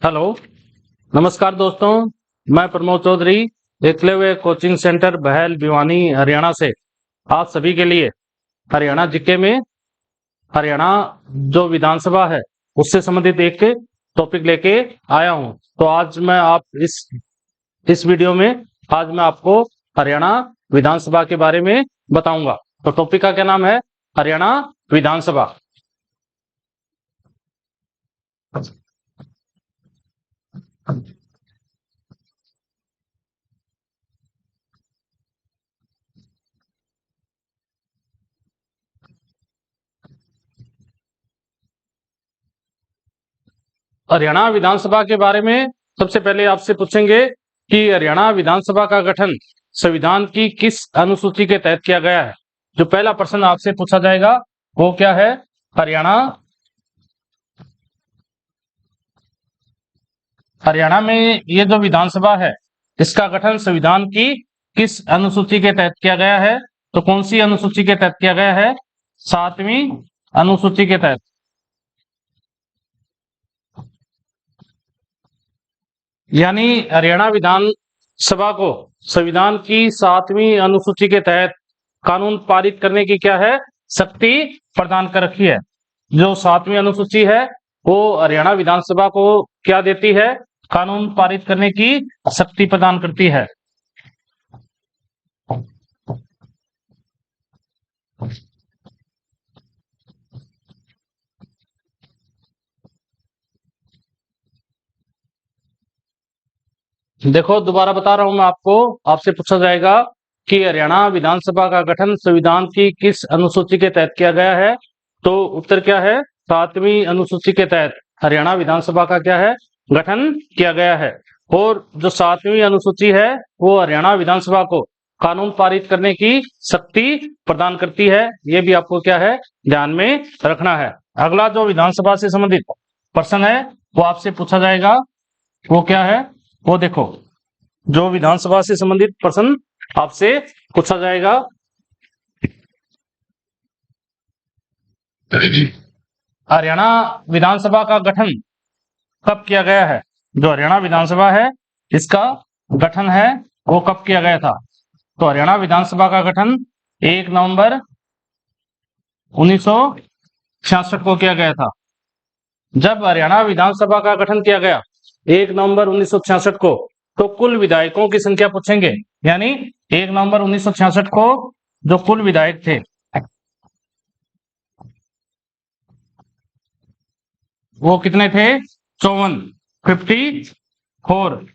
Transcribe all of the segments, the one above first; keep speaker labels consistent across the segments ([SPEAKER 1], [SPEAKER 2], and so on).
[SPEAKER 1] Hello, नमस्कार दोस्तों। मैं प्रमोद चौधरी एकलव्य कोचिंग सेंटर बहल भिवानी हरियाणा से आप सभी के लिए हरियाणा जीके में हरियाणा जो विधानसभा है उससे संबंधित एक टॉपिक लेके आया हूं। तो आज मैं आप इस वीडियो में आज मैं आपको हरियाणा विधानसभा के बारे में बताऊंगा। तो टॉपिक का क्या नाम है? हरियाणा विधानसभा। हरियाणा विधानसभा के बारे में सबसे पहले आपसे पूछेंगे कि हरियाणा विधानसभा का गठन संविधान की किस अनुसूची के तहत किया गया है। जो पहला प्रश्न आपसे पूछा जाएगा वो क्या है? हरियाणा में ये जो विधानसभा है इसका गठन संविधान की किस अनुसूची के तहत किया गया है? तो कौन सी अनुसूची के तहत किया गया है? 7वीं अनुसूची के तहत। यानी हरियाणा विधानसभा को संविधान की 7वीं अनुसूची के तहत कानून पारित करने की क्या है? शक्ति प्रदान कर रखी है। जो 7वीं अनुसूची है वो हरियाणा विधानसभा को क्या देती है? कानून पारित करने की शक्ति प्रदान करती है। देखो, दोबारा बता रहा हूं मैं आपको। आपसे पूछा जाएगा कि हरियाणा विधानसभा का गठन संविधान की किस अनुसूची के तहत किया गया है? तो उत्तर क्या है? 7वीं अनुसूची के तहत हरियाणा विधानसभा का क्या है? गठन किया गया है। और जो 7वीं अनुसूची है वो हरियाणा विधानसभा को कानून पारित करने की शक्ति प्रदान करती है। ये भी आपको क्या है? ध्यान में रखना है। अगला जो विधानसभा से संबंधित प्रश्न है वो आपसे पूछा जाएगा, वो क्या है? वो देखो, जो विधानसभा से संबंधित प्रश्न आपसे पूछा जाएगा हरियाणा विधानसभा का गठन कब किया गया है? जो हरियाणा विधानसभा है इसका गठन है वो कब किया गया था? तो हरियाणा विधानसभा का गठन 1 नवंबर 1966 को किया गया था। जब हरियाणा विधानसभा का गठन किया गया 1 नवंबर 1966 को, तो कुल विधायकों की संख्या पूछेंगे। यानी 1 नवंबर 1966 को जो कुल विधायक थे वो कितने थे? 54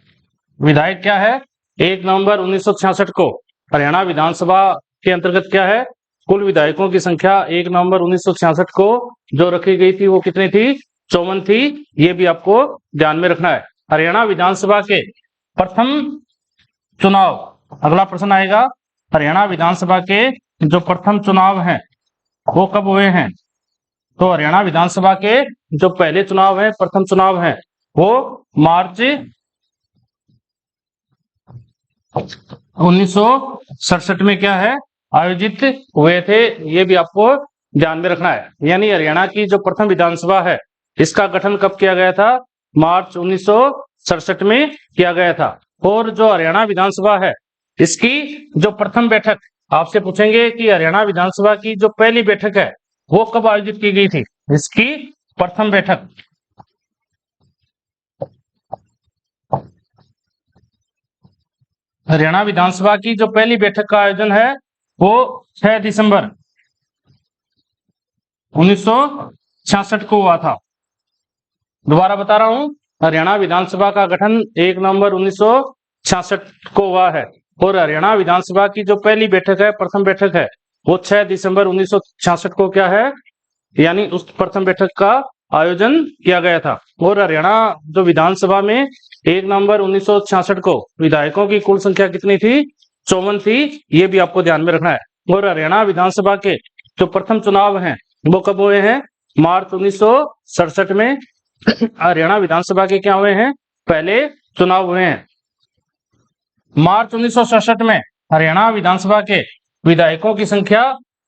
[SPEAKER 1] विधायक क्या है? 1 नवंबर 1966 को हरियाणा विधानसभा के अंतर्गत क्या है? कुल विधायकों की संख्या 1 नवंबर 1966 को जो रखी गई थी वो कितनी थी? 54 थी। ये भी आपको ध्यान में रखना है। हरियाणा विधानसभा के प्रथम चुनाव, अगला प्रश्न आएगा, हरियाणा विधानसभा के जो प्रथम चुनाव हैं वो कब हुए हैं? तो हरियाणा विधानसभा के जो पहले चुनाव है, प्रथम चुनाव है, वो मार्च 1967 में क्या है? आयोजित हुए थे। ये भी आपको ध्यान में रखना है। यानी हरियाणा की जो प्रथम विधानसभा है इसका गठन कब किया गया था? मार्च 1967 में किया गया था। और जो हरियाणा विधानसभा है इसकी जो प्रथम बैठक, आपसे पूछेंगे कि हरियाणा विधानसभा की जो पहली बैठक है वो कब आयोजित की गई थी? इसकी प्रथम बैठक हरियाणा विधानसभा की जो पहली बैठक का आयोजन है वो 6 दिसंबर 1966 को हुआ था। दोबारा बता रहा हूं, हरियाणा विधानसभा का गठन 1 नवंबर 1966 को हुआ है और हरियाणा विधानसभा की जो पहली बैठक है, प्रथम बैठक है, वो 6 दिसंबर 1966 को क्या है? यानी उस प्रथम बैठक का आयोजन किया गया था। और हरियाणा जो विधानसभा में 1 नवंबर 1966 को विधायकों की कुल संख्या कितनी थी? 54 थी। ये भी आपको ध्यान में रखना है। और हरियाणा विधानसभा के जो प्रथम चुनाव हैं वो कब हुए हैं? मार्च 1967 में हरियाणा विधानसभा के क्या हुए हैं? पहले चुनाव हुए हैं। मार्च 1967 में हरियाणा विधानसभा के विधायकों की संख्या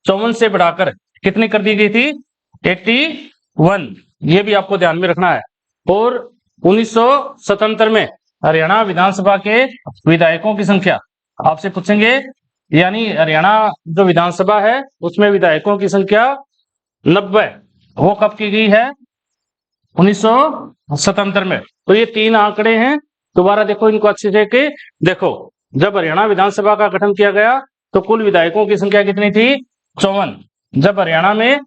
[SPEAKER 1] 54 से बढ़ाकर कितनी कर दी गई थी? 81। ये भी आपको ध्यान में रखना है। और 1977 में हरियाणा विधानसभा के विधायकों की संख्या आपसे पूछेंगे, यानी हरियाणा जो विधानसभा है उसमें विधायकों की संख्या 90, वो कब की गई है? 1977 में। तो ये तीन आंकड़े हैं, दोबारा देखो इनको अच्छे से के देखो। जब हरियाणा विधानसभा का गठन किया गया तो कुल विधायकों की संख्या कितनी थी? 54। जब हरियाणा में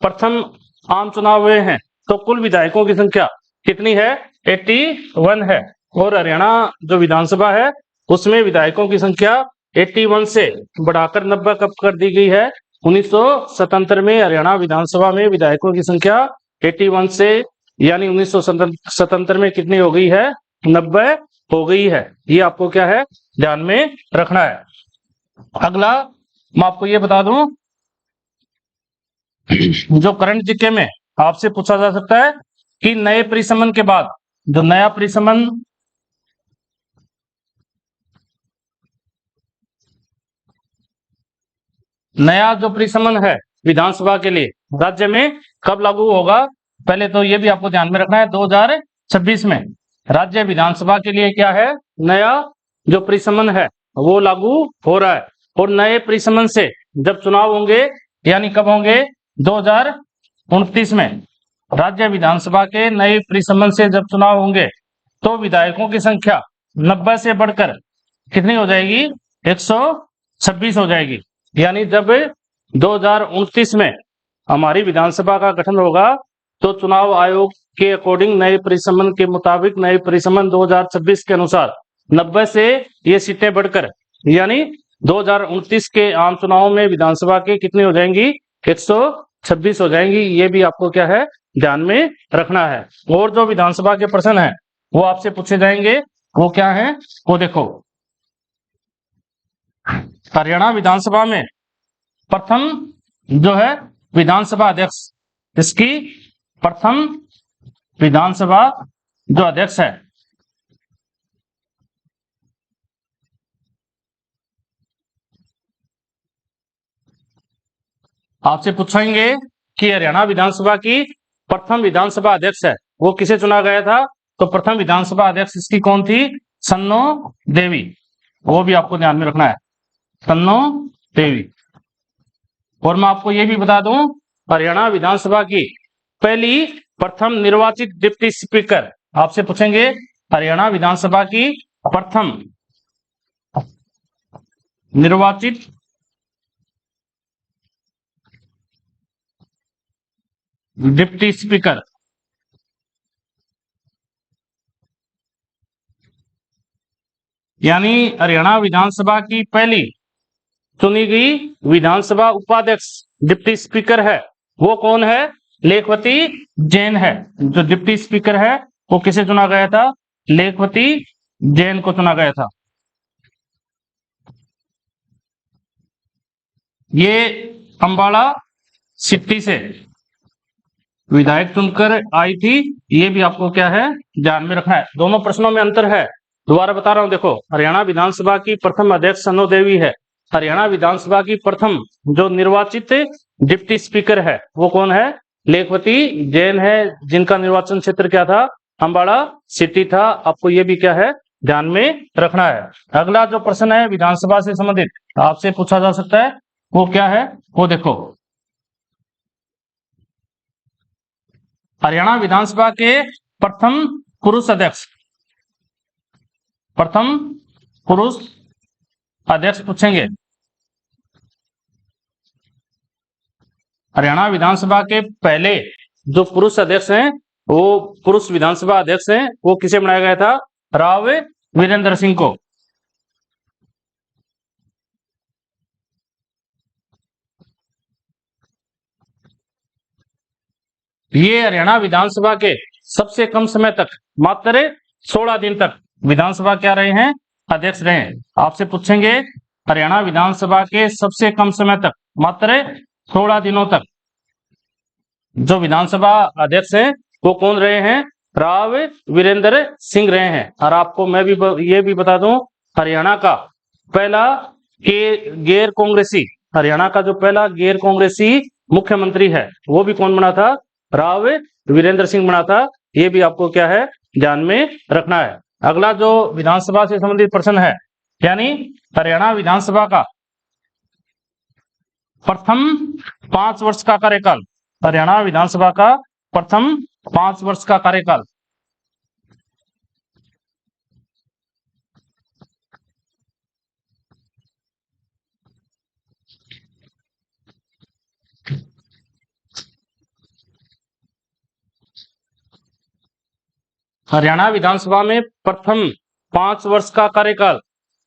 [SPEAKER 1] प्रथम आम चुनाव हुए हैं तो कुल विधायकों की संख्या कितनी है? 81 है। और हरियाणा जो विधानसभा है उसमें विधायकों की संख्या 81 से बढ़ाकर 90 कब कर दी गई है? 1977 में हरियाणा विधानसभा में विधायकों की संख्या 81 से, यानी 1977 में कितनी हो गई है? 90 हो गई है। ये आपको क्या है? ध्यान में रखना है। अगला मैं आपको ये बता दूं, जो करंट जीके में आपसे पूछा जा सकता है कि नए परिसमन के बाद जो नया परिसमन नया जो परिसमन है विधानसभा के लिए राज्य में कब लागू होगा? पहले तो ये भी आपको ध्यान में रखना है, 2026 में राज्य विधानसभा के लिए क्या है? नया जो परिसमन है वो लागू हो रहा है। और नए परिसमन से जब चुनाव होंगे, यानी कब होंगे? 2029 में राज्य विधानसभा के नए परिसमन से जब चुनाव होंगे तो विधायकों की संख्या 90 से बढ़कर कितनी हो जाएगी? 126 हो जाएगी। यानी जब 2029 में हमारी विधानसभा का गठन होगा तो चुनाव आयोग के अकॉर्डिंग नए परिसमन के मुताबिक नए परिसमन 2026 के अनुसार 90 से ये सीटें बढ़कर, यानी 2029 के आम चुनाव में विधानसभा के कितनी हो जाएंगी? 126 हो जाएंगी। ये भी आपको क्या है? ध्यान में रखना है। और जो विधानसभा के प्रश्न है वो आपसे पूछे जाएंगे, वो क्या है? वो देखो, हरियाणा विधानसभा में प्रथम जो है विधानसभा अध्यक्ष, इसकी प्रथम विधानसभा जो अध्यक्ष है आपसे पूछेंगे कि हरियाणा विधानसभा की प्रथम विधानसभा अध्यक्ष है वो किसे चुना गया था? तो प्रथम विधानसभा अध्यक्ष इसकी कौन थी? सन्नो देवी। वो भी आपको ध्यान में रखना है, सन्नो देवी। और मैं आपको ये भी बता दूं, हरियाणा विधानसभा की पहली प्रथम निर्वाचित डिप्टी स्पीकर आपसे पूछेंगे, हरियाणा विधानसभा की प्रथम निर्वाचित डिप्टी स्पीकर यानी हरियाणा विधानसभा की पहली चुनी गई विधानसभा उपाध्यक्ष डिप्टी स्पीकर है वो कौन है? लेखवती जैन है। जो डिप्टी स्पीकर है वो किसे चुना गया था? लेखवती जैन को चुना गया था। ये अंबाला सिटी से विधायक चुनकर आई थी। ये भी आपको क्या है? ध्यान में रखना है। दोनों प्रश्नों में अंतर है, दोबारा बता रहा हूं। देखो, हरियाणा विधानसभा की प्रथम अध्यक्ष सन्नो देवी है। हरियाणा विधानसभा की प्रथम जो निर्वाचित डिप्टी स्पीकर है वो कौन है? लेखवती जैन है, जिनका निर्वाचन क्षेत्र क्या था? अंबाला सिटी था। आपको ये भी क्या है? ध्यान में रखना है। अगला जो प्रश्न है विधानसभा से संबंधित आपसे पूछा जा सकता है वो क्या है? वो देखो, हरियाणा विधानसभा के प्रथम पुरुष अध्यक्ष, प्रथम पुरुष अध्यक्ष पूछेंगे। हरियाणा विधानसभा के पहले जो पुरुष अध्यक्ष हैं वो पुरुष विधानसभा अध्यक्ष हैं वो किसे बनाया गया था? राव वीरेंद्र सिंह को। ये हरियाणा विधानसभा के सबसे कम समय तक, मात्र 16 दिन तक विधानसभा क्या रहे हैं? अध्यक्ष रहे हैं। आपसे पूछेंगे हरियाणा विधानसभा के सबसे कम समय तक, मात्र 16 दिनों तक जो विधानसभा अध्यक्ष हैं वो कौन रहे हैं? राव वीरेंद्र सिंह रहे हैं। और आपको मैं भी ये भी बता दूं, हरियाणा का पहला गैर कांग्रेसी, हरियाणा का जो पहला गैर कांग्रेसी मुख्यमंत्री है वो भी कौन बना था? राव वीरेंद्र सिंह बना था। ये भी आपको क्या है? ध्यान में रखना है। अगला जो विधानसभा से संबंधित प्रश्न है, यानी हरियाणा विधानसभा का प्रथम 5 वर्ष का कार्यकाल, हरियाणा विधानसभा का प्रथम 5 वर्ष का कार्यकाल। हरियाणा विधानसभा में प्रथम 5 वर्ष का कार्यकाल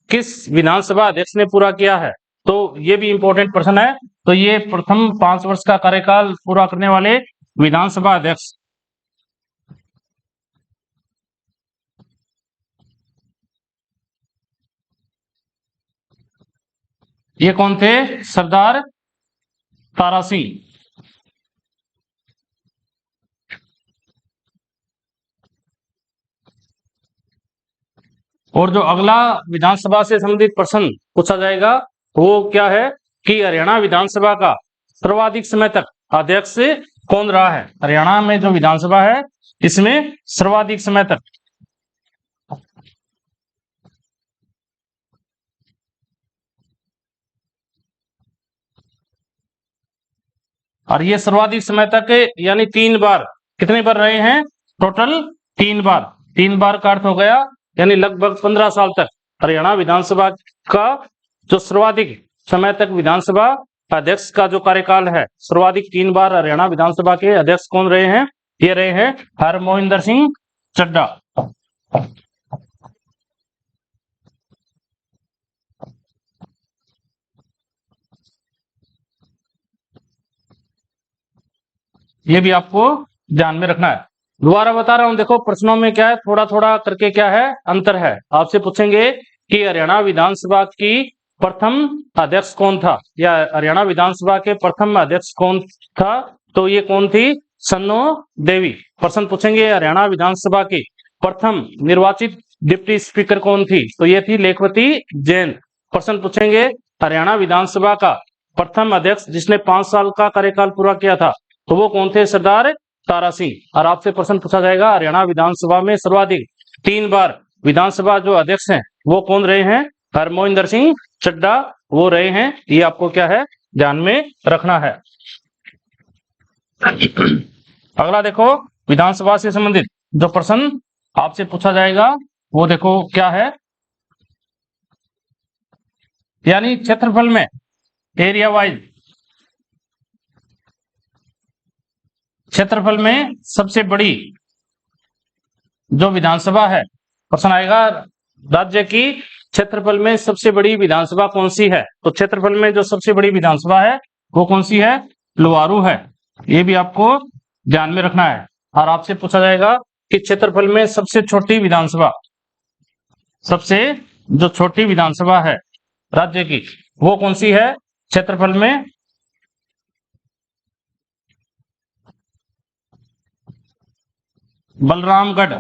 [SPEAKER 1] किस विधानसभा अध्यक्ष ने पूरा किया है? तो ये भी इंपॉर्टेंट प्रश्न है। तो ये प्रथम 5 वर्ष का कार्यकाल पूरा करने वाले विधानसभा अध्यक्ष, ये कौन थे? सरदार तारा सिंह। और जो अगला विधानसभा से संबंधित प्रश्न पूछा जाएगा वो क्या है कि हरियाणा विधानसभा का सर्वाधिक समय तक अध्यक्ष कौन रहा है? हरियाणा में जो विधानसभा है इसमें सर्वाधिक समय तक, और ये सर्वाधिक समय तक यानी 3 बार, कितने बार रहे हैं? टोटल 3 बार। 3 बार का अर्थ हो गया यानी लगभग 15 साल तक हरियाणा विधानसभा का जो सर्वाधिक समय तक विधानसभा अध्यक्ष का जो कार्यकाल है, सर्वाधिक 3 बार हरियाणा विधानसभा के अध्यक्ष कौन रहे हैं? ये रहे हैं हरमोहिंदर सिंह चड्ढा। ये भी आपको ध्यान में रखना है। दोबारा बता रहा हूं, देखो प्रश्नों में क्या है, थोड़ा थोड़ा करके क्या है, अंतर है। आपसे पूछेंगे कि हरियाणा विधानसभा की प्रथम अध्यक्ष कौन था, या हरियाणा विधानसभा के प्रथम अध्यक्ष कौन था? तो ये कौन थी? सन्नो देवी। प्रश्न पूछेंगे हरियाणा विधानसभा की प्रथम निर्वाचित डिप्टी स्पीकर कौन थी? तो ये थी लेखवती जैन। प्रश्न पूछेंगे हरियाणा विधानसभा का प्रथम अध्यक्ष जिसने 5 साल का कार्यकाल पूरा किया था, तो वो कौन थे? सरदार तारा सिंह। और आपसे प्रश्न पूछा जाएगा हरियाणा विधानसभा में सर्वाधिक 3 बार विधानसभा जो अध्यक्ष हैं वो कौन रहे हैं? हरमोहिंदर सिंह चड्ढा वो रहे हैं। ये आपको क्या है, ध्यान में रखना है। अगला देखो विधानसभा से संबंधित जो प्रश्न आपसे पूछा जाएगा वो देखो क्या है, यानी क्षेत्रफल में, एरिया वाइज क्षेत्रफल में सबसे बड़ी जो विधानसभा है, प्रश्न आएगा राज्य की क्षेत्रफल में सबसे बड़ी विधानसभा कौन सी है? तो क्षेत्रफल में जो सबसे बड़ी विधानसभा है वो कौन सी है? लुवारू है। ये भी आपको ध्यान में रखना है। और आपसे पूछा जाएगा कि क्षेत्रफल में सबसे छोटी विधानसभा, सबसे जो छोटी विधानसभा है राज्य की वो कौन सी है क्षेत्रफल में? बलरामगढ़।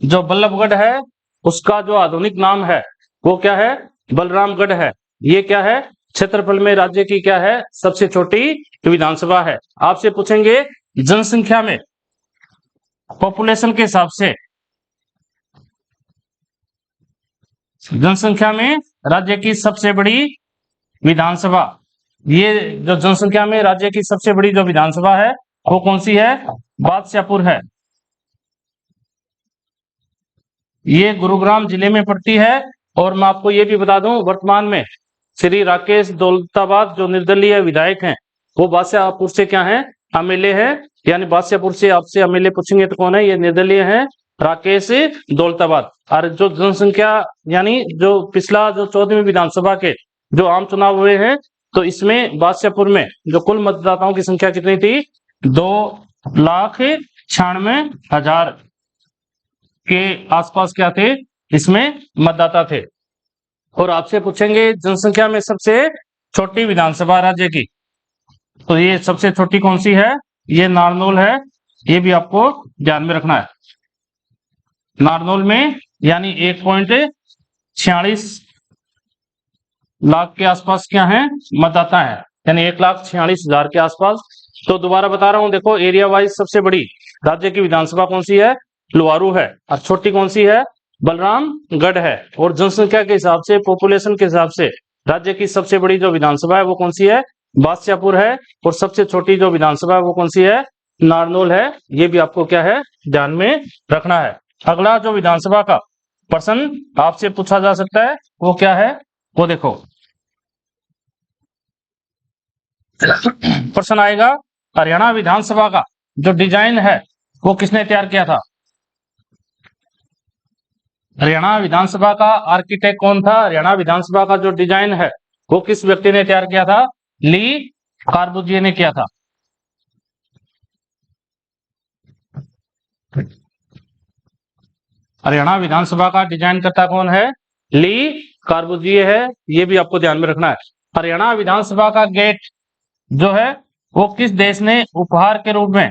[SPEAKER 1] जो बल्लभगढ़ है उसका जो आधुनिक नाम है वो क्या है? बलरामगढ़ है। ये क्या है? क्षेत्रफल में राज्य की क्या है? सबसे छोटी विधानसभा है। आपसे पूछेंगे जनसंख्या में, पॉपुलेशन के हिसाब से, जनसंख्या में राज्य की सबसे बड़ी विधानसभा, ये जो जनसंख्या में राज्य की सबसे बड़ी जो विधानसभा है वो कौन सी है? बादशाहपुर है। ये गुरुग्राम जिले में पड़ती है। और मैं आपको ये भी बता दूं, वर्तमान में श्री राकेश दौलताबाद जो निर्दलीय विधायक हैं वो बादशाहपुर से क्या है? एमएलए है। यानी बादशाहपुर से आपसे एमएलए पूछेंगे तो कौन है? ये निर्दलीय है, राकेश दौलताबाद। और जो जनसंख्या यानी जो पिछला जो 14वीं विधानसभा के जो आम चुनाव हुए हैं तो इसमें बादशाहपुर में जो कुल मतदाताओं की संख्या कितनी थी? 2,96,000 के आसपास क्या थे? इसमें मतदाता थे। और आपसे पूछेंगे जनसंख्या में सबसे छोटी विधानसभा राज्य की, तो ये सबसे छोटी कौन सी है? ये नारनौल है। ये भी आपको ध्यान में रखना है। नारनौल में यानी 1.46 लाख के आसपास क्या है? मतदाता है, यानी 1,46,000 के आसपास। तो दोबारा बता रहा हूं, देखो एरिया वाइज सबसे बड़ी राज्य की विधानसभा कौन सी है? लुवारू है। और छोटी कौन सी है? बलरामगढ़ है। और जनसंख्या के हिसाब से, पॉपुलेशन के हिसाब से राज्य की सबसे बड़ी जो विधानसभा है वो कौन सी है? बादशाहपुर है। और सबसे छोटी जो विधानसभा है वो कौन सी है? नारनौल है। ये भी आपको क्या है? ध्यान में रखना है। अगला जो विधानसभा का प्रश्न आपसे पूछा जा सकता है वो क्या है? वो देखो प्रश्न आएगा, हरियाणा विधानसभा का जो डिजाइन है वो किसने तैयार किया था? हरियाणा विधानसभा का आर्किटेक्ट कौन था? हरियाणा विधानसभा का जो डिजाइन है वो किस व्यक्ति ने तैयार किया था? ली कार्बुजिए ने किया था। हरियाणा विधानसभा का डिजाइन करता कौन है? ली कार्बुजिए है। ये भी आपको ध्यान में रखना है। हरियाणा विधानसभा का गेट जो है वो किस देश ने उपहार के रूप में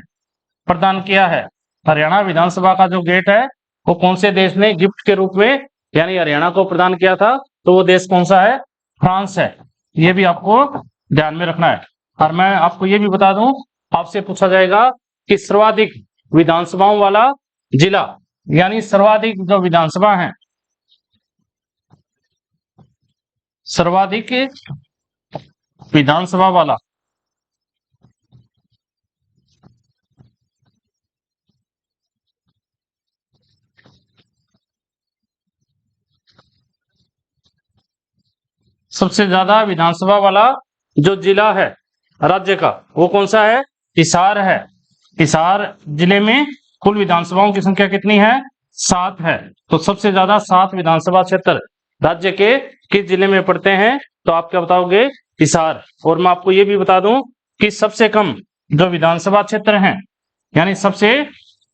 [SPEAKER 1] प्रदान किया है? हरियाणा विधानसभा का जो गेट है वो कौन से देश ने गिफ्ट के रूप में यानी हरियाणा को प्रदान किया था? तो वो देश कौन सा है? फ्रांस है। ये भी आपको ध्यान में रखना है। और मैं आपको ये भी बता दूं, आपसे पूछा जाएगा कि सर्वाधिक विधानसभाओं वाला जिला यानी सर्वाधिक जो विधानसभा है, सर्वाधिक विधानसभा वाला सबसे ज्यादा विधानसभा वाला जो जिला है राज्य का वो कौन सा है? हिसार है। हिसार जिले में कुल विधानसभाओं की संख्या कितनी है? 7 है। तो सबसे ज्यादा 7 विधानसभा क्षेत्र राज्य के किस जिले में पड़ते हैं? तो आप क्या बताओगे? हिसार। और मैं आपको ये भी बता दूं कि सबसे कम जो विधानसभा क्षेत्र हैं यानी सबसे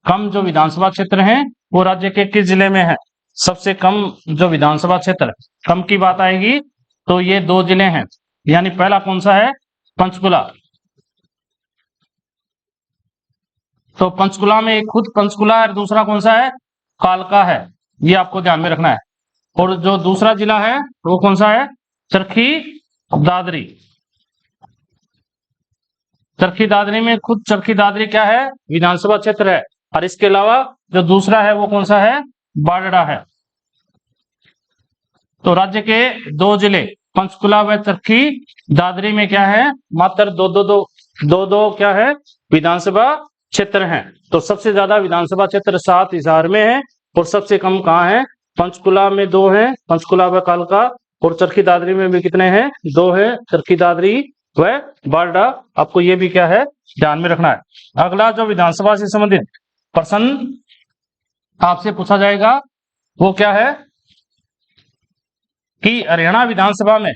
[SPEAKER 1] कम जो विधानसभा क्षेत्र हैं वो राज्य के किस जिले में है? सबसे कम जो विधानसभा क्षेत्र, कम की बात आएगी तो ये 2 जिले हैं। यानी पहला कौन सा है? पंचकुला। तो पंचकुला में एक खुद पंचकुला है और दूसरा कौन सा है? कालका है। ये आपको ध्यान में रखना है। और जो दूसरा जिला है वो कौन सा है? चरखी दादरी। चरखी दादरी में खुद चरखी दादरी क्या है? विधानसभा क्षेत्र है। और इसके अलावा जो दूसरा है वो कौन सा है? बाडड़ा है। तो राज्य के 2 जिले पंचकुला व चरखी दादरी में क्या है? मात्र दो क्या है? विधानसभा क्षेत्र हैं। तो सबसे ज्यादा विधानसभा क्षेत्र 7 हिसार में है और सबसे कम कहाँ है? पंचकुला में 2 है, पंचकुला व कालका। और चरखी दादरी में भी कितने हैं? 2 है, चरखी दादरी व बारडा। आपको ये भी क्या है? ध्यान में रखना है। अगला जो विधानसभा से संबंधित प्रश्न आपसे पूछा जाएगा वो क्या है कि हरियाणा विधानसभा में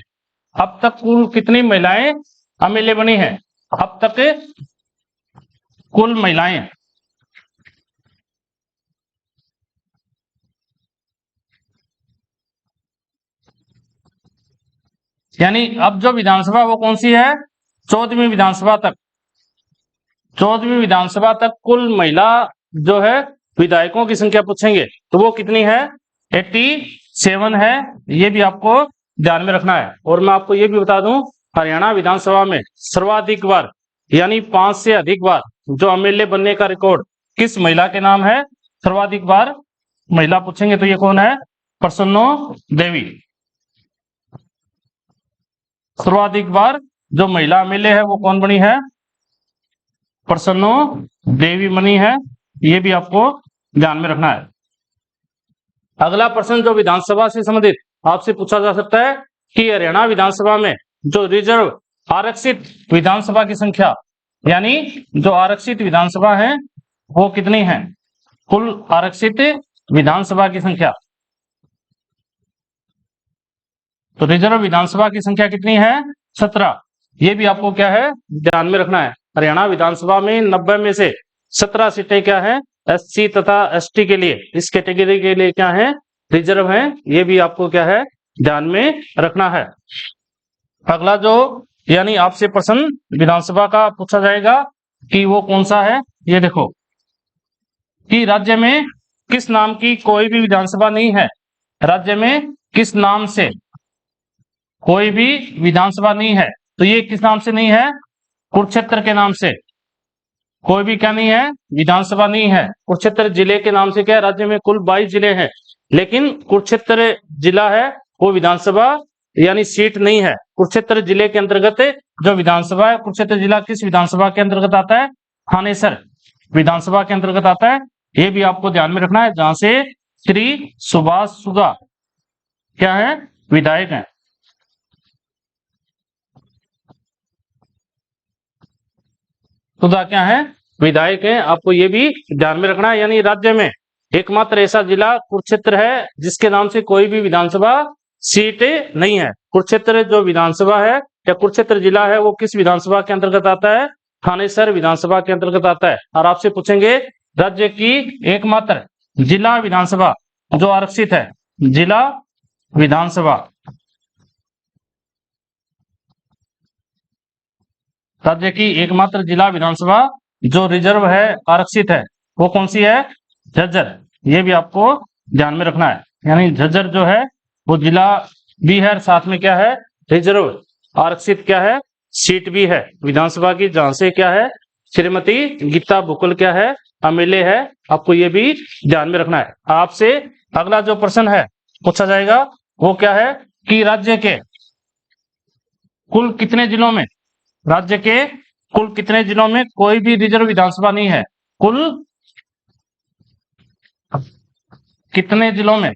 [SPEAKER 1] अब तक कुल कितनी महिलाएं एमएलए बनी हैं? अब तक कुल महिलाएं यानी अब जो विधानसभा वो कौन सी है? 14वीं विधानसभा तक। 14वीं विधानसभा तक कुल महिला जो है विधायकों की संख्या पूछेंगे तो वो कितनी है? 87 है। ये भी आपको ध्यान में रखना है। और मैं आपको ये भी बता दूं, हरियाणा विधानसभा में सर्वाधिक बार यानी 5 से अधिक बार जो एमएलए बनने का रिकॉर्ड किस महिला के नाम है? सर्वाधिक बार महिला पूछेंगे तो ये कौन है? प्रसन्नो देवी। सर्वाधिक बार जो महिला एमएलए है वो कौन बनी है? प्रसन्नो देवी बनी है। ये भी आपको ध्यान में रखना है। अगला प्रश्न जो विधानसभा से संबंधित आपसे पूछा जा सकता है कि हरियाणा विधानसभा में जो रिजर्व आरक्षित विधानसभा की संख्या यानी जो आरक्षित विधानसभा है वो कितनी है? कुल आरक्षित विधानसभा की संख्या। तो रिजर्व विधानसभा की संख्या कितनी है? 17। ये भी आपको क्या है? ध्यान में रखना है। हरियाणा विधानसभा में 90 में से 17 सीटें क्या है? एससी तथा एसटी के लिए, इस कैटेगरी के लिए क्या है? रिजर्व है। ये भी आपको क्या है? ध्यान में रखना है। अगला जो यानी आपसे प्रश्न विधानसभा का पूछा जाएगा कि वो कौन सा है? ये देखो कि राज्य में किस नाम की कोई भी विधानसभा नहीं है। राज्य में किस नाम से कोई भी विधानसभा नहीं है? तो ये किस नाम से नहीं है? कुरुक्षेत्र के नाम से। कोई भी क्या नहीं है, विधानसभा नहीं है। कुरुक्षेत्र जिले के नाम से क्या है, राज्य में कुल 22 जिले हैं, लेकिन कुरुक्षेत्र जिला है वो विधानसभा यानी सीट नहीं है। कुरुक्षेत्र जिले के अंतर्गत जो विधानसभा है, कुरुक्षेत्र जिला किस विधानसभा के अंतर्गत आता है, थानेसर विधानसभा के अंतर्गत आता है। ये भी आपको ध्यान में रखना है, जहां से श्री सुभाष सुगा क्या है, विधायक हैं। सुधा क्या है, विधायक हैं। आपको ये भी ध्यान में रखना है। यानी राज्य में एकमात्र ऐसा जिला कुरुक्षेत्र है जिसके नाम से कोई भी विधानसभा सीट नहीं है। कुरुक्षेत्र जो विधानसभा है या कुरुक्षेत्र जिला है वो किस विधानसभा के अंतर्गत आता है, थानेसर विधानसभा के अंतर्गत आता है। और आपसे पूछेंगे राज्य की एकमात्र जिला विधानसभा जो आरक्षित है, जिला विधानसभा, राज्य की एकमात्र जिला विधानसभा जो रिजर्व है, आरक्षित है, वो कौन सी है, झज्जर। ये भी आपको ध्यान में रखना है। यानी झज्जर जो है वो जिला भी है, साथ में क्या है, रिजर्व आरक्षित क्या है, सीट भी है विधानसभा की, जहां से क्या है, श्रीमती गीता बुकुल क्या है, एमएलए है। आपको ये भी ध्यान में रखना है। आपसे अगला जो प्रश्न है पूछा जाएगा वो क्या है कि राज्य के कुल कितने जिलों में, राज्य के कुल कितने जिलों में कोई भी रिजर्व विधानसभा नहीं है। कुल कितने जिलों में,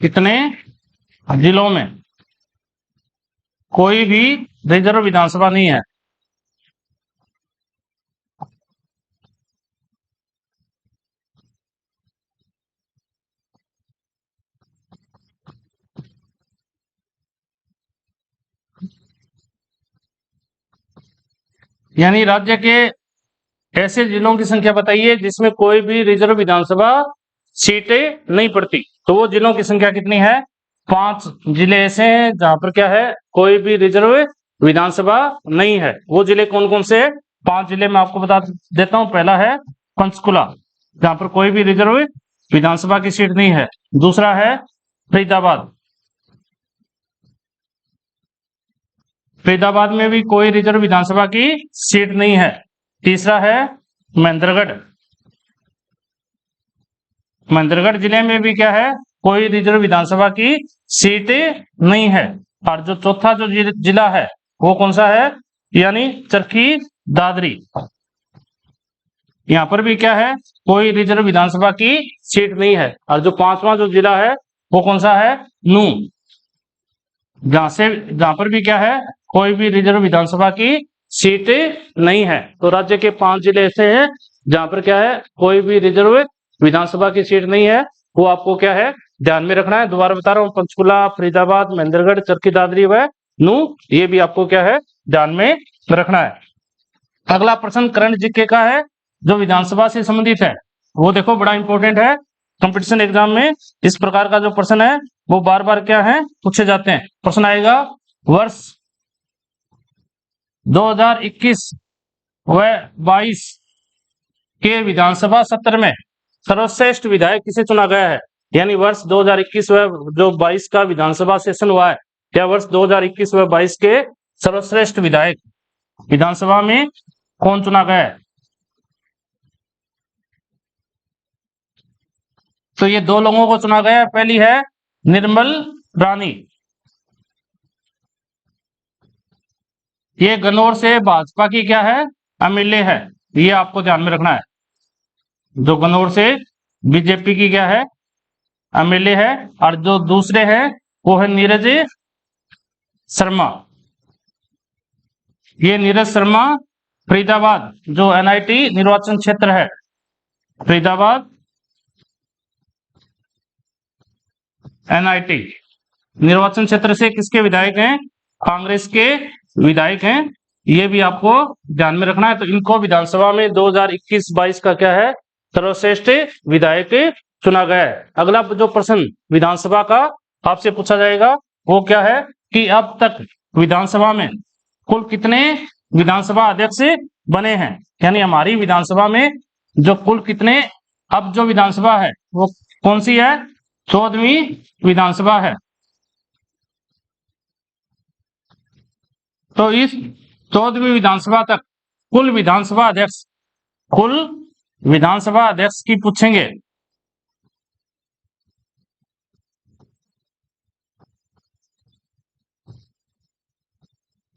[SPEAKER 1] कितने जिलों में कोई भी रिजर्व विधानसभा नहीं है। यानी राज्य के ऐसे जिलों की संख्या बताइए जिसमें कोई भी रिजर्व विधानसभा सीटें नहीं पड़ती। तो वो जिलों की संख्या कितनी है, 5 जिले ऐसे हैं जहां पर क्या है, कोई भी रिजर्व विधानसभा नहीं है। वो जिले कौन कौन से, 5 जिले मैं आपको बता देता हूं। पहला है पंचकुला, जहां पर कोई भी रिजर्व विधानसभा की सीट नहीं है। दूसरा है फरीदाबाद, फरीदाबाद में भी कोई रिजर्व विधानसभा की सीट नहीं है। तीसरा है महेंद्रगढ़, महेंद्रगढ़ जिले में भी क्या है, कोई रिजर्व विधानसभा की सीट नहीं है। और जो चौथा जो जिला है वो कौन सा है, यानी चरखी दादरी, यहाँ पर भी क्या है, कोई रिजर्व विधानसभा की सीट नहीं है। और जो 5वां जो जिला है वो कौन सा है, नूंह, जहां पर भी क्या है, कोई भी रिजर्व विधानसभा की सीट नहीं है। तो राज्य के 5 जिले ऐसे हैं जहां पर क्या है, कोई भी रिजर्व विधानसभा की सीट नहीं है। वो आपको क्या है, ध्यान में रखना है। दोबारा बता रहा हूँ, पंचकुला, फरीदाबाद, महेंद्रगढ़, चरखी दादरी व नूंह, ये भी आपको क्या है, ध्यान में रखना है। अगला प्रश्न करंट जीके का है जो विधानसभा से संबंधित है। वो देखो बड़ा इंपॉर्टेंट है, कंपटीशन एग्जाम में इस प्रकार का जो प्रश्न है वो बार बार क्या है, पूछे जाते हैं। प्रश्न आएगा, वर्ष 2021 व 22 के विधानसभा सत्र में सर्वश्रेष्ठ विधायक किसे चुना गया है। यानी वर्ष 2021 व जो 22 का विधानसभा सेशन हुआ है, या वर्ष 2021 व 22 के सर्वश्रेष्ठ विधायक विधानसभा में कौन चुना गया है। तो ये 2 लोगों को चुना गया है। पहली है निर्मल रानी, ये गन्नौर से भाजपा की क्या है, एमएलए है। ये आपको ध्यान में रखना है, जो गन्नौर से बीजेपी की क्या है, एमएलए है। और जो दूसरे हैं वो है नीरज शर्मा, ये नीरज शर्मा फरीदाबाद जो एनआईटी निर्वाचन क्षेत्र है, फरीदाबाद एनआईटी निर्वाचन क्षेत्र से किसके विधायक हैं, कांग्रेस के विधायक हैं। ये भी आपको ध्यान में रखना है। तो इनको विधानसभा में 2021-22 का क्या है, सर्वश्रेष्ठ विधायक चुना गया है। अगला जो प्रश्न विधानसभा का आपसे पूछा जाएगा वो क्या है कि अब तक विधानसभा में कुल कितने विधानसभा अध्यक्ष बने हैं। यानी हमारी विधानसभा में जो कुल कितने, अब जो विधानसभा है वो कौन सी है, 14वीं विधानसभा है। तो इस 14वीं विधानसभा तक कुल विधानसभा अध्यक्ष की पूछेंगे।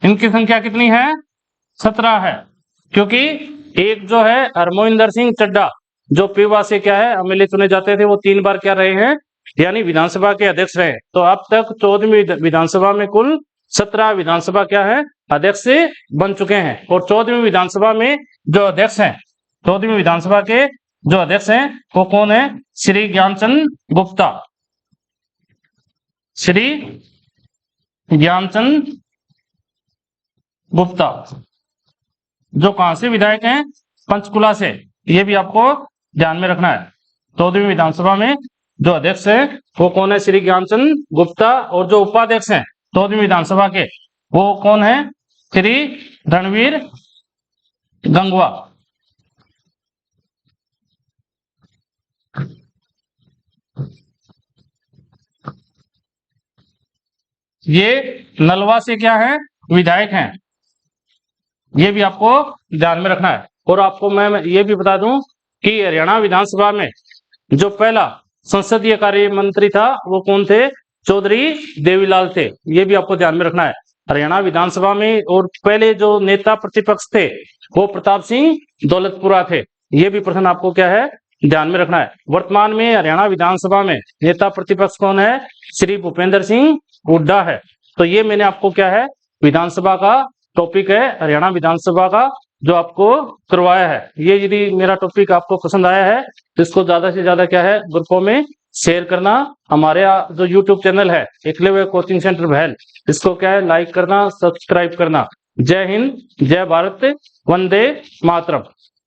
[SPEAKER 1] इनकी संख्या कितनी है? 17 है, क्योंकि एक जो है हरमोइंदर सिंह चड्डा जो पेवा से क्या है एमएलए चुने जाते थे, वो 3 बार क्या रहे हैं, यानी विधानसभा के अध्यक्ष रहे। तो अब तक 14वीं विधानसभा में कुल 17 विधानसभा क्या है अध्यक्ष से बन चुके हैं। और 14वीं विधानसभा में जो अध्यक्ष हैं, 14वीं विधानसभा के जो अध्यक्ष हैं वो कौन है? श्री ज्ञानचंद गुप्ता। श्री ज्ञानचंद गुप्ता जो कहां से विधायक हैं? पंचकुला से। ये भी आपको ध्यान में रखना है। 14वीं विधानसभा में जो अध्यक्ष है वो कौन है? श्री ज्ञानचंद गुप्ता। और जो उपाध्यक्ष हैं 14वीं विधानसभा के वो कौन है? श्री रणवीर गंगवा। ये नलवा से क्या है? विधायक हैं। ये भी आपको ध्यान में रखना है। और आपको मैं ये भी बता दूं कि हरियाणा विधानसभा में जो पहला संसदीय कार्य मंत्री था वो कौन थे? चौधरी देवीलाल थे। ये भी आपको ध्यान में रखना है हरियाणा विधानसभा में। और पहले जो नेता प्रतिपक्ष थे वो प्रताप सिंह दौलतपुरा थे। ये भी प्रश्न आपको क्या है ध्यान में रखना है। वर्तमान में हरियाणा विधानसभा में नेता प्रतिपक्ष कौन है? श्री भूपेंद्र सिंह हुड्डा है। तो ये मैंने आपको क्या है विधानसभा का टॉपिक है हरियाणा विधानसभा का जो आपको करवाया है। ये यदि मेरा टॉपिक आपको पसंद आया है तो इसको ज्यादा से ज्यादा क्या है ग्रुपों में शेयर करना। हमारे जो यूट्यूब चैनल है एकलव्य कोचिंग सेंटर भैल, इसको क्या है लाइक करना, सब्सक्राइब करना। जय हिंद, जय भारत, वंदे मातरम।